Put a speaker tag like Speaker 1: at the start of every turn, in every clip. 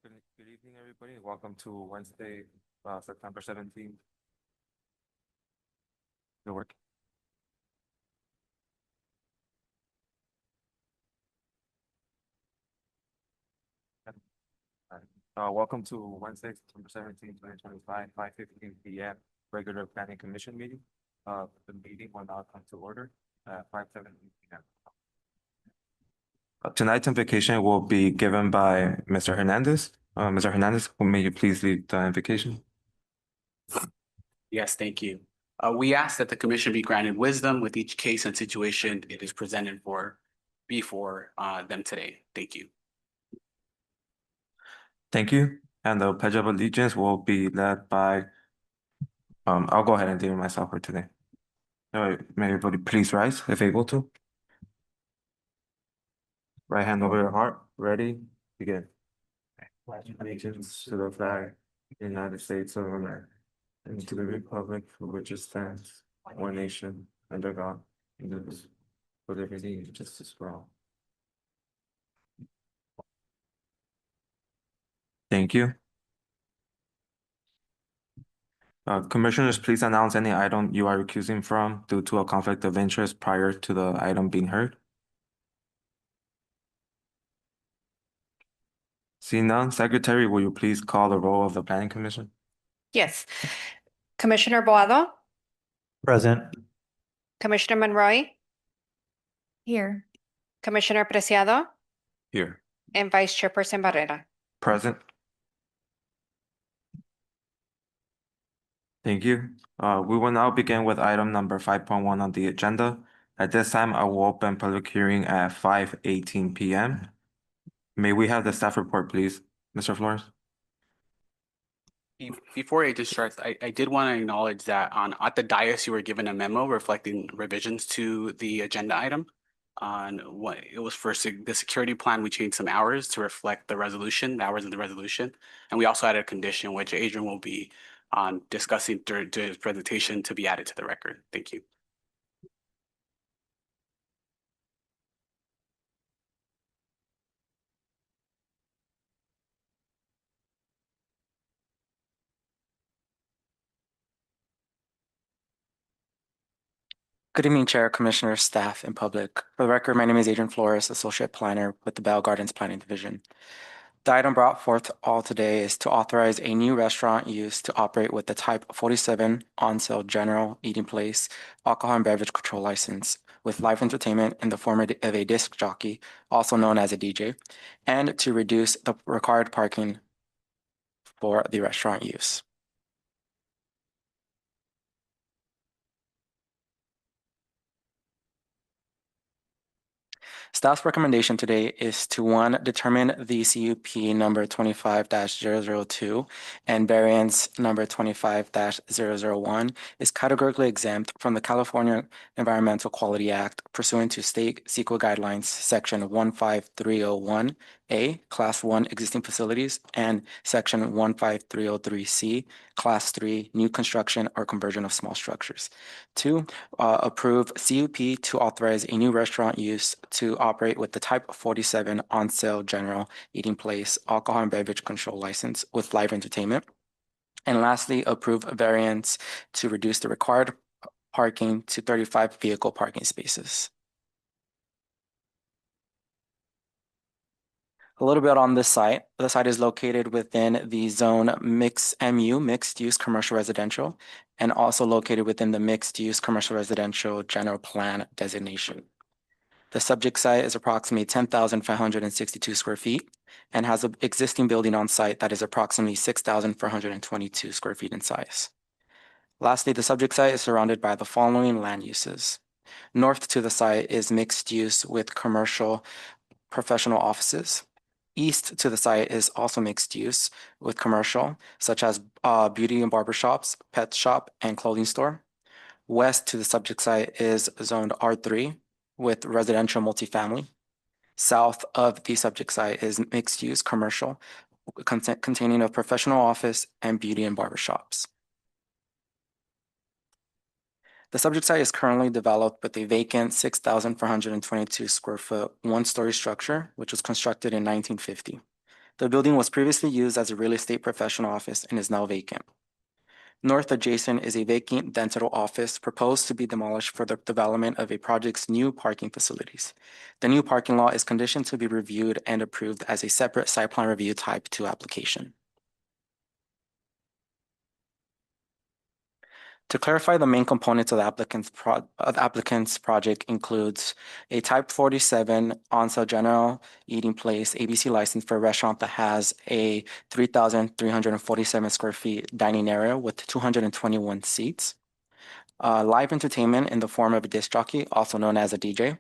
Speaker 1: Good evening, everybody. Welcome to Wednesday, September 17th. Good work. Welcome to Wednesday, September 17th, 2025, 5:15 p.m. regular planning commission meeting. The meeting will now come to order at 5:17 p.m. Tonight's invocation will be given by Mr. Hernandez. Mr. Hernandez, may you please lead the invocation?
Speaker 2: Yes, thank you. We ask that the commission be granted wisdom with each case and situation it is presented before them today. Thank you.
Speaker 1: Thank you. And the Pledge of Allegiance will be led by, I'll go ahead and do it myself for today. All right, may everybody please rise if able to. Right hand over your heart, ready, begin. Pledge allegiance to the flag of the United States of America and to the republic for which it stands, one nation, under God, indivisible, with liberty and justice for all. Thank you. Commissioners, please announce any item you are recusing from due to a conflict of interest prior to the item being heard. Seeing none, Secretary, will you please call the roll of the Planning Commission?
Speaker 3: Yes. Commissioner Boado,
Speaker 4: Present.
Speaker 3: Commissioner Monroy,
Speaker 5: Here.
Speaker 3: Commissioner Preciado,
Speaker 1: Here.
Speaker 3: and Vice Chairperson Barrera.
Speaker 1: Present. Thank you. We will now begin with item number 5.1 on the agenda. At this time, I will open public hearing at 5:18 p.m. May we have the staff report, please? Mr. Flores?
Speaker 2: Before I start, I did want to acknowledge that at the dais, you were given a memo reflecting revisions to the agenda item. On what it was for the security plan, we changed some hours to reflect the hours of the resolution. And we also added a condition which Adrian will be discussing during his presentation to be added to the record. Thank you.
Speaker 4: Good evening, Chair, Commissioners, staff, and public. For the record, my name is Adrian Flores, Associate Planner with the Bell Gardens Planning Division. The item brought forth all today is to authorize a new restaurant use to operate with the Type 47 on-sale general eating place alcohol and beverage control license with live entertainment in the form of a disc jockey, also known as a DJ, and to reduce the required parking for the restaurant use. Staff's recommendation today is to, one, determine the CUP number 25-002 and variance number 25-001 is categorically exempt from the California Environmental Quality Act pursuant to state CEQA guidelines, section 15301A, class 1 existing facilities, and section 15303C, class 3 new construction or conversion of small structures. Two, approve CUP to authorize a new restaurant use to operate with the Type 47 on-sale general eating place alcohol and beverage control license with live entertainment. And lastly, approve a variance to reduce the required parking to 35 vehicle parking spaces. A little bit on this site. The site is located within the zone MU, mixed use commercial residential, and also located within the mixed use commercial residential general plan designation. The subject site is approximately 10,562 square feet and has an existing building on site that is approximately 6,422 square feet in size. Lastly, the subject site is surrounded by the following land uses. North to the site is mixed use with commercial professional offices. East to the site is also mixed use with commercial, such as beauty and barber shops, pet shop, and clothing store. West to the subject site is zoned R3 with residential multifamily. South of the subject site is mixed use commercial, containing a professional office and beauty and barber shops. The subject site is currently developed with a vacant 6,422 square foot, one-story structure, which was constructed in 1950. The building was previously used as a real estate professional office and is now vacant. North adjacent is a vacant dental office proposed to be demolished for the development of a project's new parking facilities. The new parking lot is conditioned to be reviewed and approved as a separate site plan review type 2 application. To clarify, the main components of the applicant's project includes a Type 47 on-sale general eating place ABC license for a restaurant that has a 3,347 square feet dining area with 221 seats. Live entertainment in the form of a disc jockey, also known as a DJ.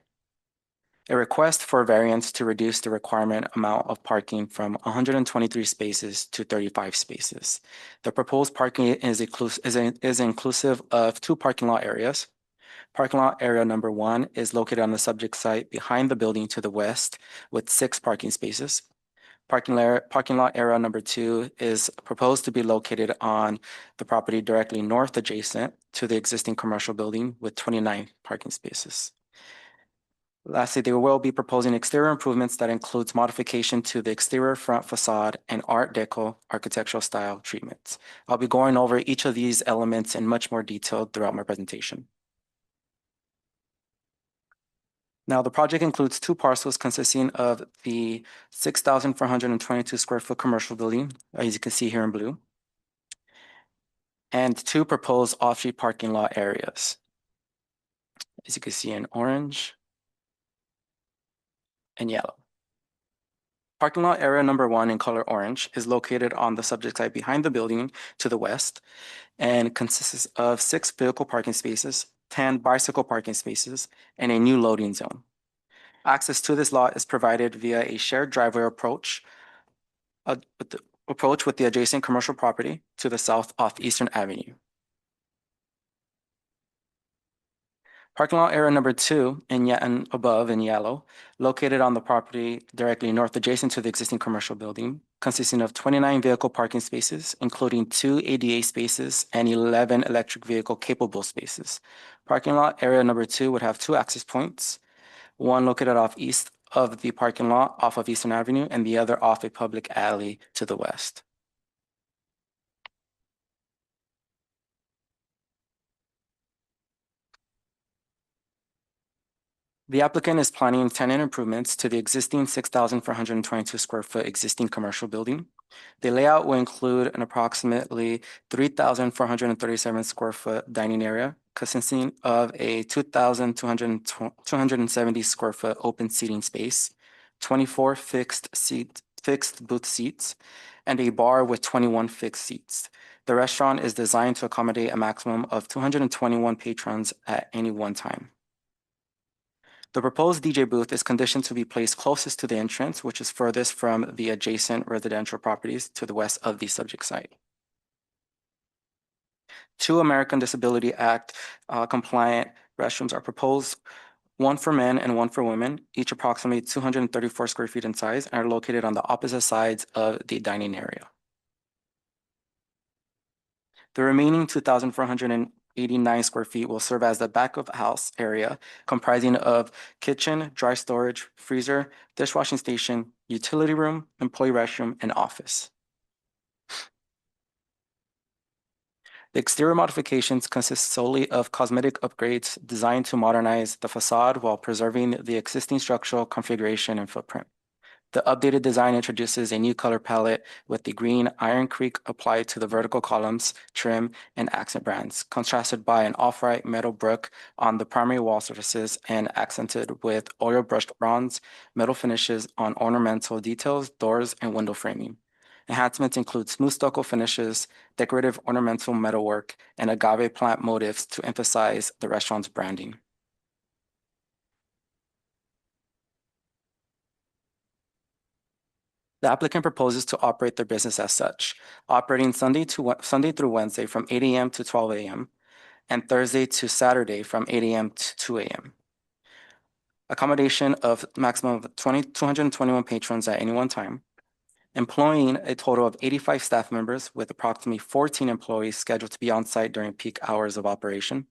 Speaker 4: A request for variance to reduce the requirement amount of parking from 123 spaces to 35 spaces. The proposed parking is inclusive of 2 parking lot areas. Parking lot area number 1 is located on the subject site behind the building to the west with 6 parking spaces. Parking lot area number 2 is proposed to be located on the property directly north adjacent to the existing commercial building with 29 parking spaces. Lastly, they will be proposing exterior improvements that includes modification to the exterior front facade and Art Deco architectural style treatments. I'll be going over each of these elements in much more detail throughout my presentation. Now, the project includes 2 parcels consisting of the 6,422 square foot commercial building, as you can see here in blue, and 2 proposed off-street parking lot areas, as you can see in orange and yellow. Parking lot area number 1 in color orange is located on the subject site behind the building to the west and consists of 6 vehicle parking spaces, 10 bicycle parking spaces, and a new loading zone. Access to this lot is provided via a shared driveway approach with the adjacent commercial property to the south off Eastern Avenue. Parking lot area number 2 and above in yellow, located on the property directly north adjacent to the existing commercial building, consisting of 29 vehicle parking spaces, including 2 ADA spaces and 11 electric vehicle capable spaces. Parking lot area number 2 would have 2 access points, one located off east of the parking lot off of Eastern Avenue and the other off a public alley to the west. The applicant is planning tenant improvements to the existing 6,422 square foot existing commercial building. The layout will include an approximately 3,437 square foot dining area consisting of a 2,270 square foot open seating space, 24 fixed booth seats, and a bar with 21 fixed seats. The restaurant is designed to accommodate a maximum of 221 patrons at any one time. The proposed DJ booth is conditioned to be placed closest to the entrance, which is furthest from the adjacent residential properties to the west of the subject site. 2 American Disability Act compliant restrooms are proposed, 1 for men and 1 for women, each approximately 234 square feet in size, and are located on the opposite sides of the dining area. The remaining 2,489 square feet will serve as the back of house area comprising of kitchen, dry storage, freezer, dishwashing station, utility room, employee restroom, and office. The exterior modifications consist solely of cosmetic upgrades designed to modernize the facade while preserving the existing structural configuration and footprint. The updated design introduces a new color palette with the green Iron Creek applied to the vertical columns, trim, and accent brands, contrasted by an off-white metal brick on the primary wall surfaces and accented with oil brushed bronze, metal finishes on ornamental details, doors, and window framing. Enhancements include smooth stucco finishes, decorative ornamental metalwork, and agave plant motifs to emphasize the restaurant's branding. The applicant proposes to operate their business as such, operating Sunday through Wednesday from 8 a.m. to 12 a.m. and Thursday to Saturday from 8 a.m. to 2 a.m. Accommodation of maximum of 221 patrons at any one time, employing a total of 85 staff members with approximately 14 employees scheduled to be on site during peak hours of operation.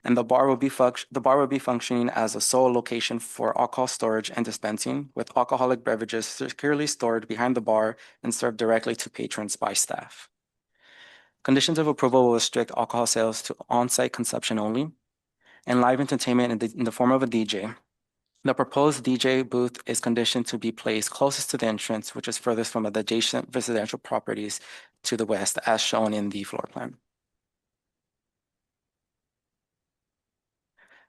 Speaker 4: And the bar will be functioning as a sole location for alcohol storage and dispensing, with alcoholic beverages securely stored behind the bar and served directly to patrons by staff. Conditions of approval will restrict alcohol sales to on-site consumption only, and live entertainment in the form of a DJ. The proposed DJ booth is conditioned to be placed closest to the entrance, which is furthest from the adjacent residential properties to the west, as shown in the floor plan.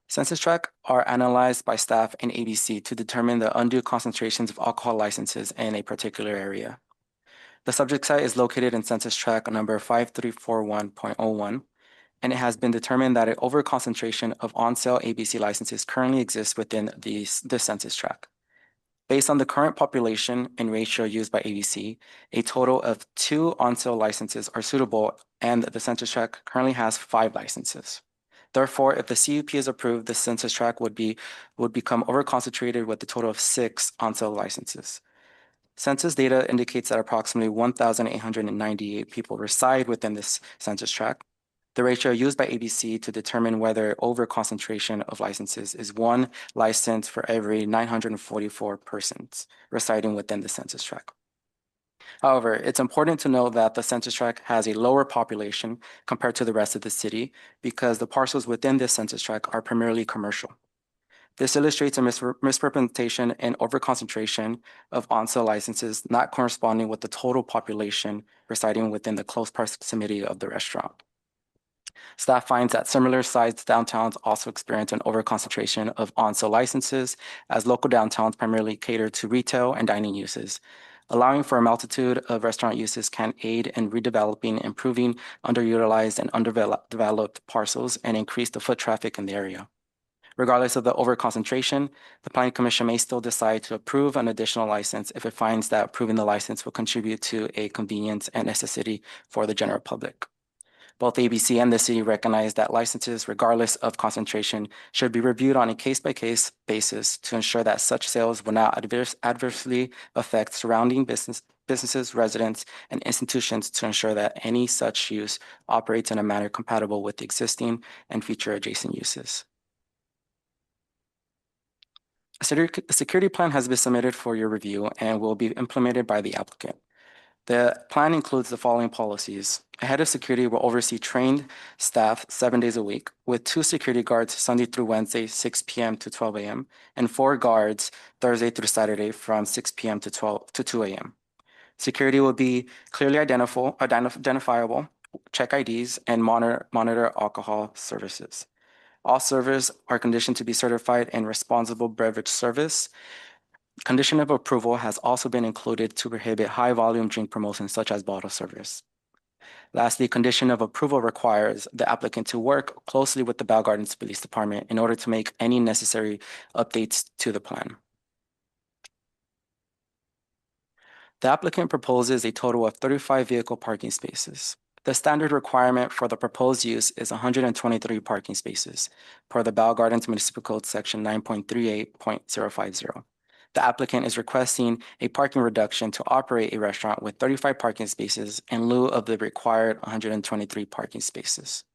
Speaker 4: Census tract are analyzed by staff and ABC to determine the undue concentrations of alcohol licenses in a particular area. The subject site is located in census tract number 5341.01, and it has been determined that an overconcentration of on-sale ABC licenses currently exists within this census tract. Based on the current population and ratio used by ABC, a total of 2 on-sale licenses are suitable, and the census tract currently has 5 licenses. Therefore, if the CUP is approved, the census tract would become overconcentrated with a total of 6 on-sale licenses. Census data indicates that approximately 1,898 people reside within this census tract. The ratio used by ABC to determine whether overconcentration of licenses is 1 license for every 944 persons residing within the census tract. However, it's important to note that the census tract has a lower population compared to the rest of the city because the parcels within this census tract are primarily commercial. This illustrates a misrepresentation and overconcentration of on-sale licenses not corresponding with the total population residing within the close proximity of the restaurant. Staff finds that similar-sized downtowns also experience an overconcentration of on-sale licenses, as local downtowns primarily cater to retail and dining uses. Allowing for a multitude of restaurant uses can aid in redeveloping, improving underutilized and underdeveloped parcels, and increase the foot traffic in the area. Regardless of the overconcentration, the Planning Commission may still decide to approve an additional license if it finds that approving the license will contribute to a convenience and necessity for the general public. Both ABC and the city recognize that licenses, regardless of concentration, should be reviewed on a case-by-case basis to ensure that such sales will not adversely affect surrounding businesses, residents, and institutions to ensure that any such use operates in a manner compatible with existing and future adjacent uses. A security plan has been submitted for your review and will be implemented by the applicant. The plan includes the following policies. A head of security will oversee trained staff 7 days a week, with 2 security guards Sunday through Wednesday, 6 p.m. to 12 a.m., and 4 guards Thursday through Saturday from 6 p.m. to 2 a.m. Security will be clearly identifiable, check IDs, and monitor alcohol services. All servers are conditioned to be certified in responsible beverage service. Condition of approval has also been included to prohibit high-volume drink promotions such as bottle service. Lastly, condition of approval requires the applicant to work closely with the Bell Gardens Police Department in order to make any necessary updates to the plan. The applicant proposes a total of 35 vehicle parking spaces. The standard requirement for the proposed use is 123 parking spaces per the Bell Gardens Municipal Code Section 9.38.050. The applicant is requesting a parking reduction to operate a restaurant with 35 parking spaces in lieu of the required 123 parking spaces.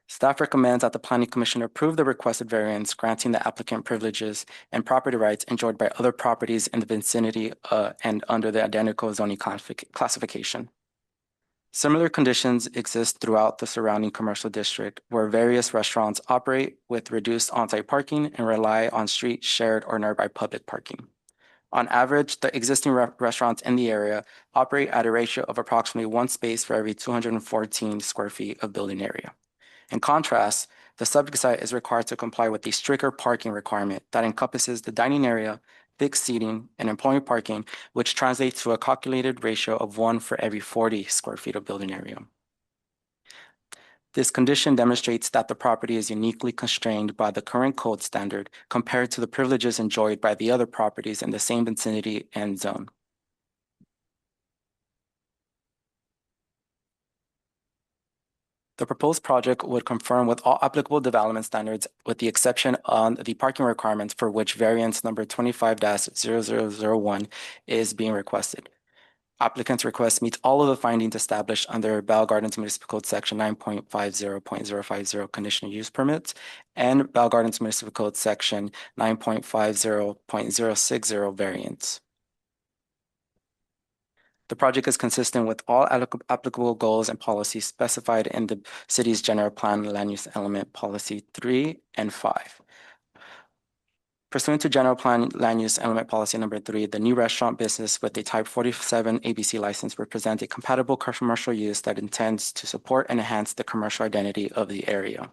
Speaker 4: Staff recommends that the Planning Commission approve the requested variance, granting the applicant privileges and property rights enjoyed by other properties in the vicinity and under the identical zoning classification. Similar conditions exist throughout the surrounding commercial district, where various restaurants operate with reduced on-site parking and rely on street, shared, or nearby public parking. On average, the existing restaurants in the area operate at a ratio of approximately 1 space for every 214 square feet of building area. In contrast, the subject site is required to comply with a stricter parking requirement that encompasses the dining area, fixed seating, and employee parking, which translates to a calculated ratio of 1 for every 40 square feet of building area. This condition demonstrates that the property is uniquely constrained by the current code standard compared to the privileges enjoyed by the other properties in the same vicinity and zone. The proposed project would conform with all applicable development standards with the exception on the parking requirements for which variance number 25-0001 is being requested. applicant's request meets all of the findings established under Bell Gardens Municipal Code Section 9.50.050 conditional use permits and Bell Gardens Municipal Code Section 9.50.060 variants. The project is consistent with all applicable goals and policies specified in the city's general plan land use element policy 3 and 5. Pursuant to general plan land use element policy number 3, the new restaurant business with a type 47 ABC license represents a compatible commercial use that intends to support and enhance the commercial identity of the area.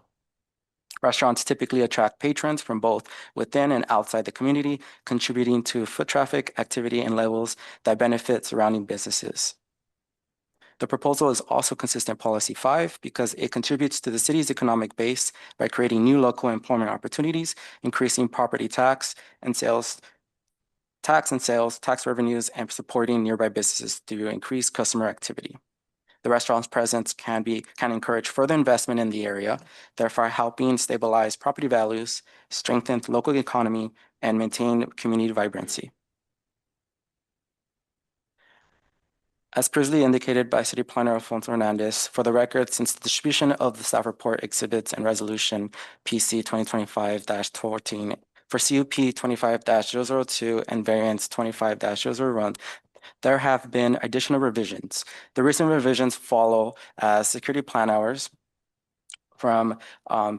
Speaker 4: Restaurants typically attract patrons from both within and outside the community, contributing to foot traffic, activity, and levels that benefit surrounding businesses. The proposal is also consistent policy 5 because it contributes to the city's economic base by creating new local employment opportunities, increasing property tax revenues, and supporting nearby businesses through increased customer activity. The restaurant's presence can encourage further investment in the area, therefore helping stabilize property values, strengthen the local economy, and maintain community vibrancy. As previously indicated by City Planner Alfonso Hernandez, for the record, since the distribution of the staff report exhibits and resolution PC 2025-14 for CUP 25-002 and variance 25-001, there have been additional revisions. The recent revisions follow security plan hours from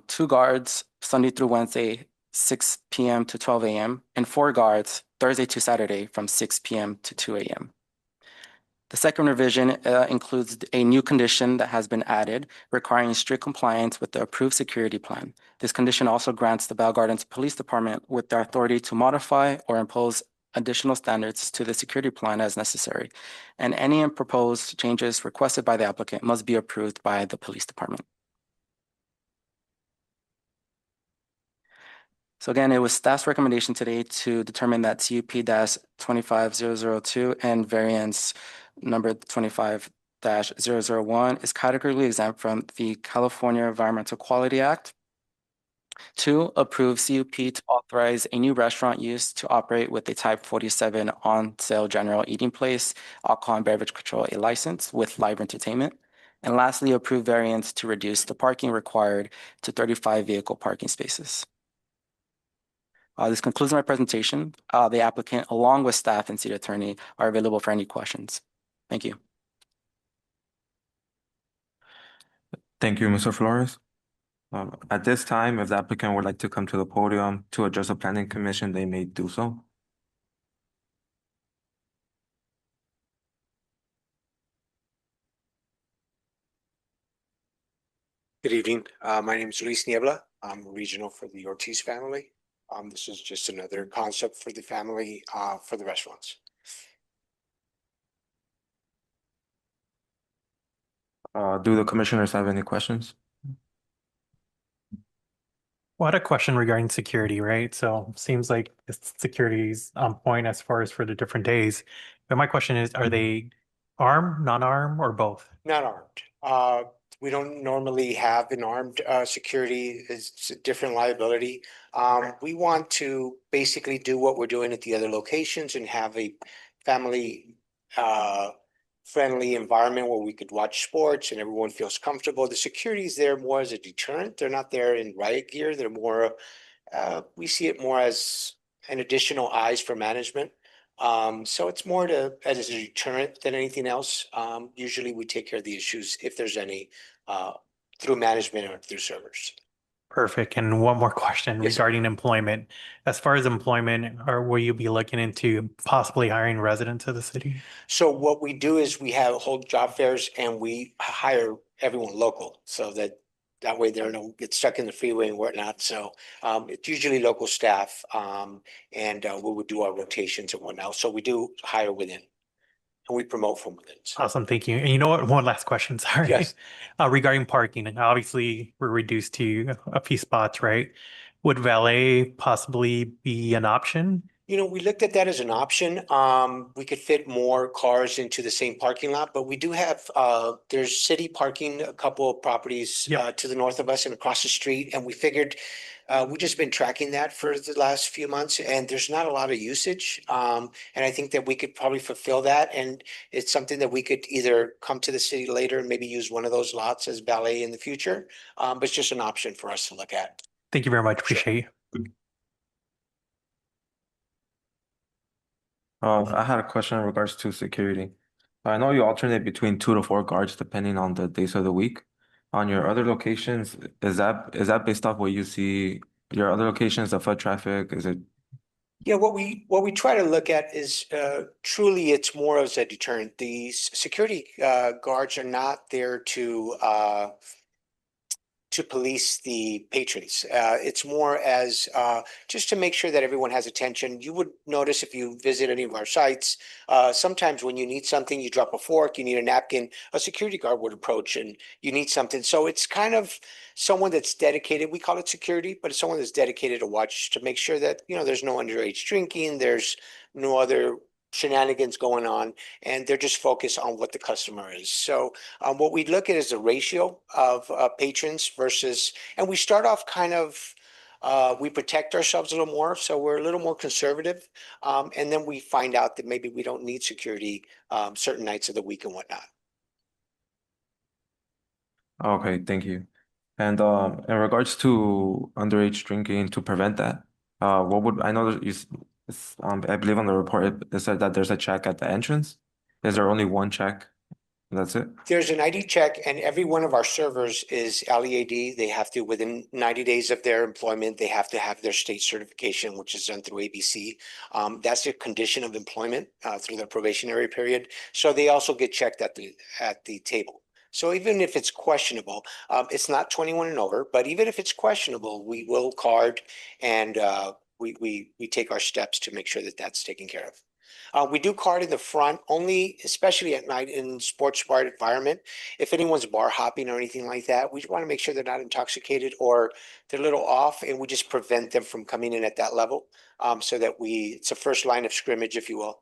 Speaker 4: 2 guards Sunday through Wednesday, 6 p.m. to 12 a.m., and 4 guards Thursday to Saturday from 6 p.m. to 2 a.m. The second revision includes a new condition that has been added requiring strict compliance with the approved security plan. This condition also grants the Bell Gardens Police Department with the authority to modify or impose additional standards to the security plan as necessary, and any proposed changes requested by the applicant must be approved by the police department. So again, it was staff's recommendation today to determine that CUP-25002 and variance number 25-001 is categorically exempt from the California Environmental Quality Act. 2, approve CUP to authorize a new restaurant use to operate with a type 47 on-sale general eating place, alcohol and beverage control a license with live entertainment. And lastly, approve variance to reduce the parking required to 35 vehicle parking spaces. This concludes my presentation. The applicant, along with staff and city attorney, are available for any questions. Thank you.
Speaker 1: Thank you, Mr. Flores. At this time, if the applicant would like to come to the podium to address the planning commission, they may do so.
Speaker 6: Good evening. My name is Luis Niebla. I'm regional for the Ortiz family. This is just another concept for the family for the restaurants.
Speaker 1: Do the commissioners have any questions?
Speaker 7: Well, I had a question regarding security, right? So seems like the security's on point as far as for the different days. But my question is, are they armed, non-armed, or both?
Speaker 6: Not armed. We don't normally have an armed security. It's a different liability. We want to basically do what we're doing at the other locations and have a family friendly environment where we could watch sports and everyone feels comfortable. The security is there more as a deterrent. They're not there in riot gear. They're more, we see it more as an additional eyes for management. So it's more as a deterrent than anything else. Usually we take care of the issues if there's any through management or through servers.
Speaker 7: Perfect. And one more question
Speaker 6: Yes, sir.
Speaker 7: regarding employment. As far as employment, or will you be looking into possibly hiring residents of the city?
Speaker 6: So what we do is we hold job fairs and we hire everyone local so that way they don't get stuck in the freeway and whatnot. So it's usually local staff and we would do our rotations and whatnot. So we do hire within and we promote from within. So,
Speaker 7: Awesome. Thank you. And you know what? One last question. Sorry.
Speaker 6: Yes.
Speaker 7: Regarding parking, and obviously we're reduced to a few spots, right? Would valet possibly be an option
Speaker 6: We looked at that as an option. We could fit more cars into the same parking lot, but we do have, there's city parking, a couple of properties
Speaker 7: Yeah.
Speaker 6: to the north of us and across the street, and we figured we've just been tracking that for the last few months, and there's not a lot of usage. And I think that we could probably fulfill that, and it's something that we could either come to the city later and maybe use one of those lots as ballet in the future. But it's just an option for us to look at.
Speaker 7: Thank you very much.
Speaker 6: Sure.
Speaker 7: Appreciate you.
Speaker 1: I had a question in regards to security. I know you alternate between 2 to 4 guards depending on the days of the week. On your other locations, is that based off what you see? Your other locations, the foot traffic, is it?
Speaker 6: Yeah, what we try to look at is truly it's more as a deterrent. These security guards are not there to police the patrons. It's more as just to make sure that everyone has attention. You would notice if you visit any of our sites, sometimes when you need something, you drop a fork, you need a napkin, a security guard would approach and you need something. So it's kind of someone that's dedicated. We call it security, but it's someone that's dedicated to watch to make sure that, there's no underage drinking, there's no other shenanigans going on, and they're just focused on what the customer is. So what we look at is the ratio of patrons versus, and we start off kind of, we protect ourselves a little more, so we're a little more conservative. And then we find out that maybe we don't need security certain nights of the week and whatnot.
Speaker 1: Okay, thank you. And in regards to underage drinking, to prevent that, what would I know that I believe on the report it said that there's a check at the entrance. Is there only one check? That's it?
Speaker 6: There's an ID check, and every one of our servers is LEAD. They have to, within 90 days of their employment, they have to have their state certification, which is done through ABC. That's a condition of employment through their probationary period. So they also get checked at the table. So even if it's questionable, it's not 21 and over, but even if it's questionable, we will card and we take our steps to make sure that that's taken care of. We do card in the front only, especially at night in sports bar environment. If anyone's bar hopping or anything like that, we want to make sure they're not intoxicated or they're a little off, and we just prevent them from coming in at that level. So that it's a first line of scrimmage, if you will.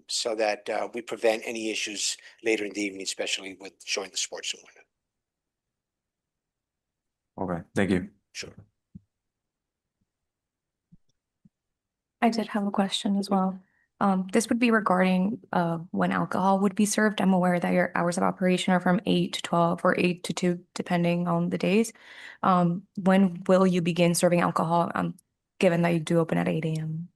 Speaker 6: So that we prevent any issues later in the evening, especially with showing the sports and whatnot.
Speaker 1: Okay, thank you.
Speaker 6: Sure.
Speaker 5: I did have a question as well. This would be regarding when alcohol would be served. I'm aware that your hours of operation are from 8 to 12 or 8 to 2, depending on the days. When will you begin serving alcohol, given that you do open at 8 a.m.?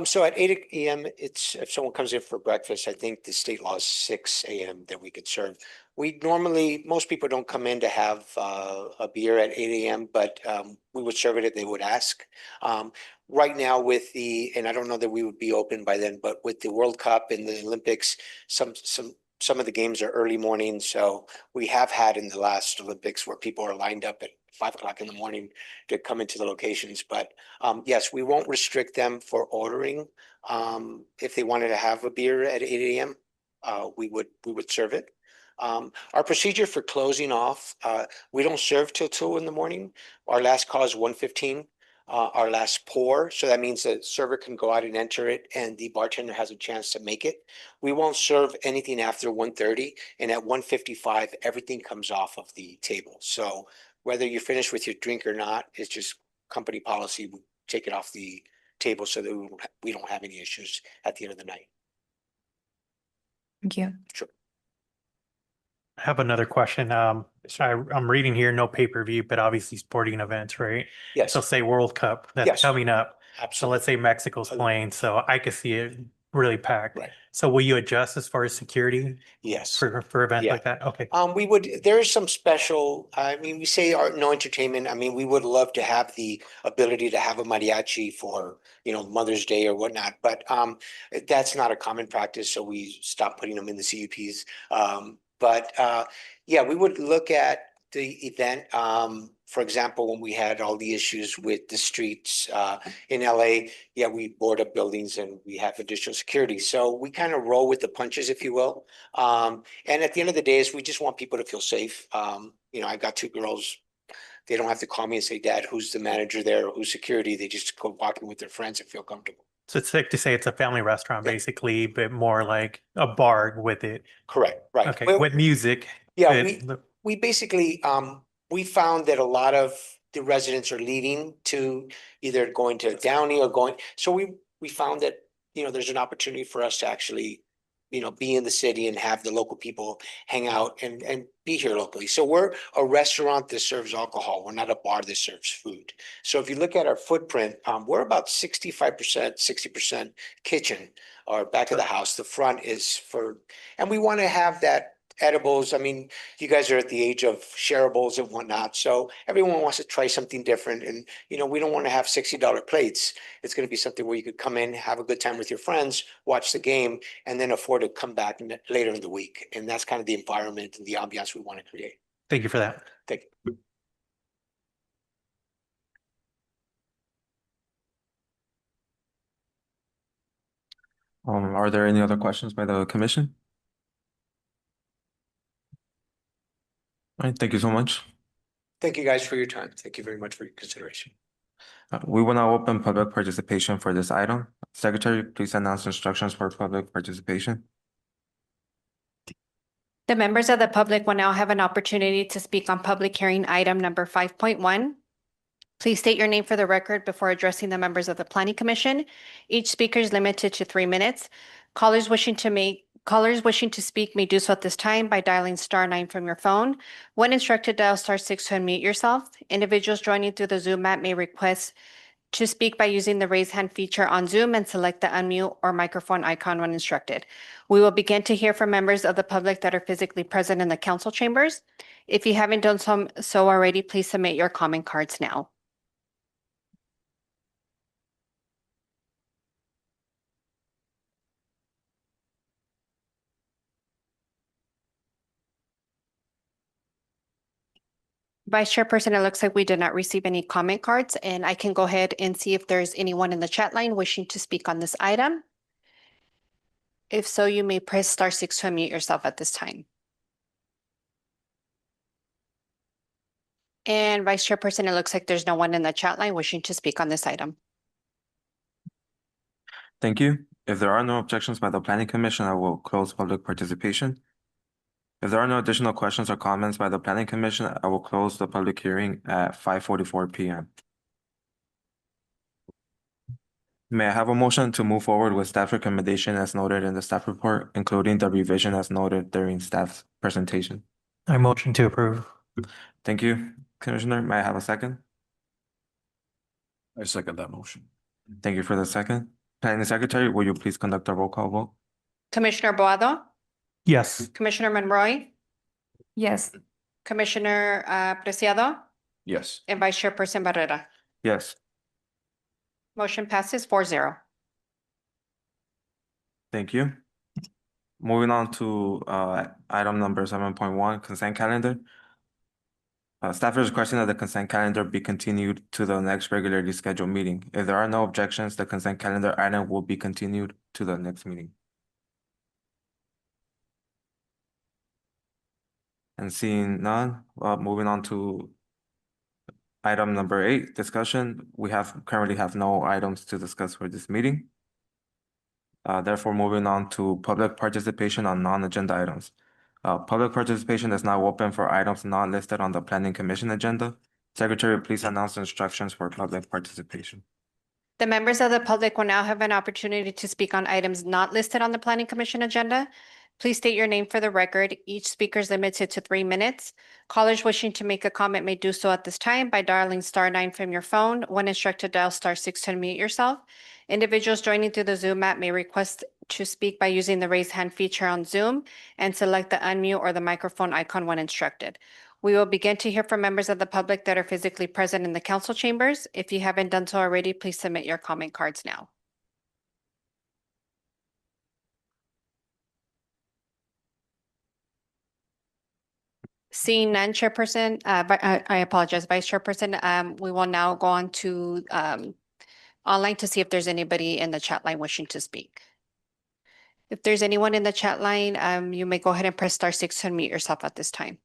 Speaker 6: So at 8 a.m., it's if someone comes in for breakfast, I think the state law is 6 a.m. that we could serve. Most people don't come in to have a beer at 8 a.m., but we would serve it if they would ask. Right now and I don't know that we would be open by then, but with the World Cup and the Olympics, some of the games are early morning. So we have had in the last Olympics where people are lined up at 5 o'clock in the morning to come into the locations. But yes, we won't restrict them for ordering. If they wanted to have a beer at 8 a.m., we would serve it. Our procedure for closing off, we don't serve till 2 in the morning. Our last call is 1:15. Our last pour, so that means the server can go out and enter it and the bartender has a chance to make it. We won't serve anything after 1:30, and at 1:55, everything comes off of the table. So whether you're finished with your drink or not, it's just company policy. We take it off the table so that we don't have any issues at the end of the night.
Speaker 5: Thank you.
Speaker 6: Sure.
Speaker 7: I have another question. So I'm reading here, no pay-per-view, but obviously sporting events, right?
Speaker 6: Yes,
Speaker 7: So say World Cup, that's
Speaker 6: Yes.
Speaker 7: coming up. So
Speaker 6: absolutely.
Speaker 7: let's say Mexico's playing, so I could see it really packed.
Speaker 6: Right.
Speaker 7: So will you adjust as far as security
Speaker 6: Yes.
Speaker 7: for events
Speaker 6: Yeah.
Speaker 7: like that? Okay.
Speaker 6: There is some special, we say no entertainment. We would love to have the ability to have a mariachi for, Mother's Day or whatnot, but that's not a common practice, so we stopped putting them in the CUPs. But yeah, we would look at the event. For example, when we had all the issues with the streets in LA, yeah, we board up buildings and we have additional security. So we kind of roll with the punches, if you will. And at the end of the day, we just want people to feel safe. I got 2 girls. They don't have to call me and say, "Dad, who's the manager there? Or who's security?" They just go walking with their friends and feel comfortable.
Speaker 7: So it's safe to say it's a family restaurant,
Speaker 6: Yeah.
Speaker 7: basically, but more like a bar with it.
Speaker 6: Correct, right.
Speaker 7: Okay,
Speaker 6: Well,
Speaker 7: with music.
Speaker 6: yeah,
Speaker 7: but-
Speaker 6: we basically, we found that a lot of the residents are leaving to either going to Downey or going, so we found that, there's an opportunity for us to actually, be in the city and have the local people hang out and be here locally. So we're a restaurant that serves alcohol. We're not a bar that serves food. So if you look at our footprint, we're about 65%, 60% kitchen or back of the house. The front is and we want to have that edibles. I mean, you guys are at the age of shareables and whatnot. So everyone wants to try something different. And, we don't want to have $60 plates. It's going to be something where you could come in, have a good time with your friends, watch the game, and then afford to come back later in the week. And that's kind of the environment and the ambiance we want to create.
Speaker 7: Thank you for that.
Speaker 6: Thank you.
Speaker 1: Are there any other questions by the commission? All right, thank you so much.
Speaker 6: Thank you guys for your time. Thank you very much for your consideration.
Speaker 1: We will now open public participation for this item. Secretary, please announce instructions for public participation.
Speaker 3: The members of the public will now have an opportunity to speak on public hearing item number 5.1. Please state your name for the record before addressing the members of the Planning Commission. Each speaker is limited to 3 minutes. Callers wishing to speak may do so at this time by dialing *9 from your phone. When instructed, dial *6 to unmute yourself. Individuals joining through the Zoom app may request to speak by using the raise hand feature on Zoom and select the unmute or microphone icon when instructed. We will begin to hear from members of the public that are physically present in the council chambers. If you haven't done so already, please submit your comment cards now. Vice Chairperson, it looks like we did not receive any comment cards, and I can go ahead and see if there's anyone in the chat line wishing to speak on this item. If so, you may press *6 to unmute yourself at this time. And Vice Chairperson, it looks like there's no one in the chat line wishing to speak on this item.
Speaker 1: Thank you. If there are no objections by the Planning Commission, I will close public participation. If there are no additional questions or comments by the Planning Commission, I will close the public hearing at 5:44 p.m. May I have a motion to move forward with staff recommendation as noted in the staff report, including the revision as noted during staff's presentation?
Speaker 7: I motion to approve.
Speaker 1: Thank you, Commissioner. May I have a second?
Speaker 8: I second that motion.
Speaker 1: Thank you for the second. Planning Secretary, will you please conduct a roll call vote?
Speaker 3: Commissioner Boado,
Speaker 7: Yes.
Speaker 3: Commissioner Monroy,
Speaker 5: Yes.
Speaker 3: Commissioner Preciado,
Speaker 8: Yes.
Speaker 3: and Vice Chairperson Barrera.
Speaker 1: Yes,
Speaker 3: Motion passes 4-0.
Speaker 1: thank you. Moving on to item number 7.1, consent calendar. Staff is requesting that the consent calendar be continued to the next regularly scheduled meeting. If there are no objections, the consent calendar item will be continued to the next meeting. And seeing none, moving on to item number 8, discussion. We currently have no items to discuss for this meeting. Therefore, moving on to public participation on non-agenda items. Public participation is now open for items not listed on the Planning Commission agenda. Secretary, please announce instructions for public participation.
Speaker 3: The members of the public will now have an opportunity to speak on items not listed on the Planning Commission agenda. Please state your name for the record. Each speaker is limited to 3 minutes. Callers wishing to make a comment may do so at this time by dialing *9 from your phone. When instructed, dial *6 to unmute yourself. Individuals joining through the Zoom app may request to speak by using the raise hand feature on Zoom and select the unmute or the microphone icon when instructed. We will begin to hear from members of the public that are physically present in the council chambers. If you haven't done so already, please submit your comment cards now. Seeing none, Chairperson, I apologize, Vice Chairperson, we will now go on to online to see if there's anybody in the chat line wishing to speak. If there's anyone in the chat line, you may go ahead and press *6 to unmute yourself at this time.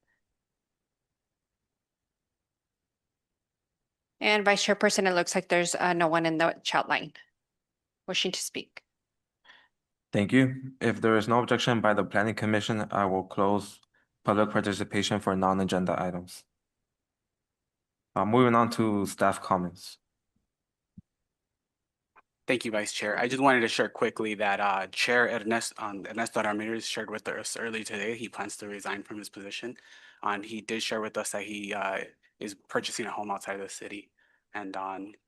Speaker 3: And Vice Chairperson, it looks like there's no one in the chat line wishing to speak?
Speaker 1: Thank you. If there is no objection by the planning commission, I will close public participation for non-agenda items. Moving on to staff comments.
Speaker 2: Thank you, Vice Chair. I just wanted to share quickly that Chair Ernesto Ramirez shared with us earlier today. He plans to resign from his position. And he did share with us that he is purchasing a home outside of the city. And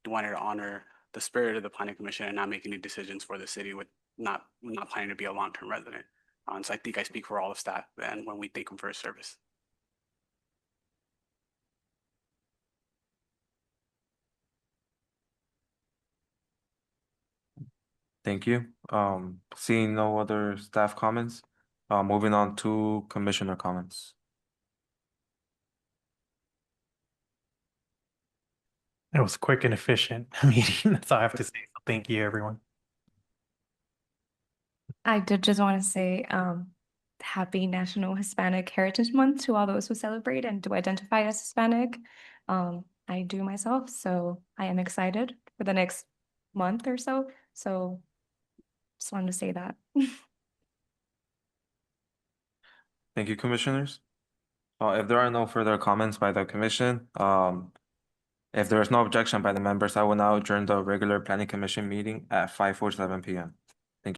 Speaker 2: wanted to honor the spirit of the planning commission and not make any decisions for the city with not planning to be a long-term resident. So I think I speak for all of staff and when we thank him for his service.
Speaker 1: Thank you. Seeing no other staff comments, moving on to commissioner comments.
Speaker 7: It was quick and efficient meeting. That's all I have to say. So thank you, everyone.
Speaker 5: I did just want to say, happy National Hispanic Heritage Month to all those who celebrate and do identify as Hispanic. I do myself, so I am excited for the next month or so. So just wanted to say that.
Speaker 1: Thank you, commissioners. If there are no further comments by the commission, if there is no objection by the members, I will now adjourn the regular planning commission meeting at 5:47 p.m.